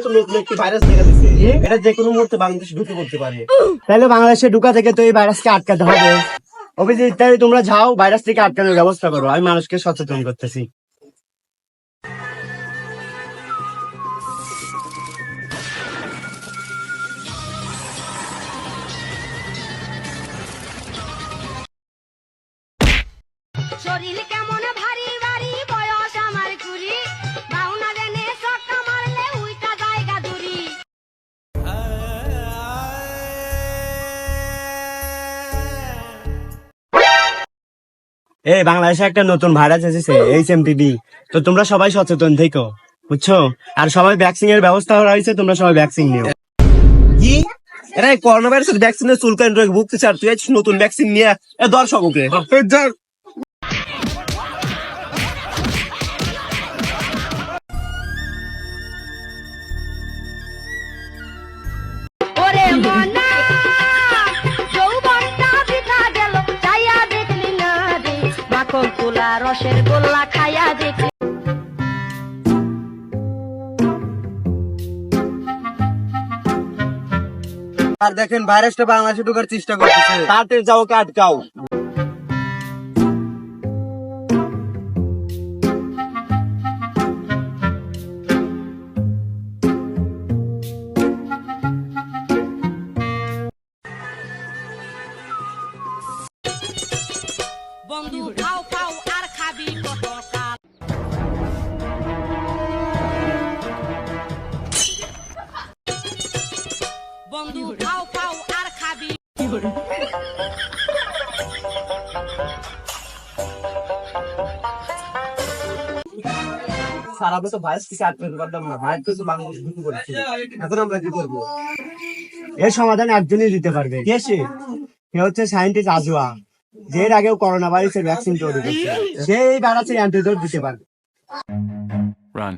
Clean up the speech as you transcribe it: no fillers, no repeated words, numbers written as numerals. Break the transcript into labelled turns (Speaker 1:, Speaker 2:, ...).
Speaker 1: তো নতুন একটি ভাইরাস দেখা দিচ্ছে, এটা যে কোনো মুহূর্তে বাংলাদেশে ঢুকে পড়তে পারে। তাহলে বাংলাদেশে ঢুকা থেকে তো এই ভাইরাসকে আটকাতে হবে। অভিজিৎ, তাই তোমরা যাও, ভাইরাস থেকে আটকানোর ব্যবস্থা করো, আমি মানুষকে সচেতন করতেছি।
Speaker 2: শরীর কেমন ভারী ভারী, বয়স আমার কুড়ি, বাউনা দেনে সক্কা মারলে উইটা জায়গা দূরি।
Speaker 1: এই বাংলাদেশে একটা নতুন ভাইরাস এসেছে, HMPV। তো তোমরা সবাই সচেতন থেকো, বুঝছো? আর সবাই ভ্যাকসিন এর ব্যবস্থা করা হয়েছে, তোমরা সবাই ভ্যাকসিন নিও। কি এরা করোনা ভাইরাসের ভ্যাকসিনের চুলকানি রোগে ভুগতেছে, আর তুই নতুন ভ্যাকসিন নিয়ে দর্শক ওকে
Speaker 2: ওরে মনা যৌবনটা বৃথা গেল, চাইয়া দেখলি না রে, মাখন তোলা রসের গোল্লা খাইয়া দেখলি।
Speaker 1: আর দেখেন ভাইরাসটা বাংলাদেশে ঢোকার চেষ্টা করতেছে, তাড়াতাড়ি যাও, ওকে আটকাও।
Speaker 2: বন্ধু খাও খাও আর খাবি কত কাল। বন্ধু খাও খাও আর খাবি।
Speaker 1: সারা বছর ভাইরাস থেকে আটকাতে পারলাম না, ভাইরাস তো বাংলাদেশে ঢুকে পড়েছে, এখন আমরা কি করবো? এর সমাধান একজনই দিতে পারবে। কে সে? সে হচ্ছে সায়েন্টিস্ট আজওয়া, যে এর আগেও করোনা ভাইরাসের ভ্যাকসিন তৈরি করছে। সে এই ভাইরাসের অ্যান্টিডোট দিতে পারবে।
Speaker 3: Run.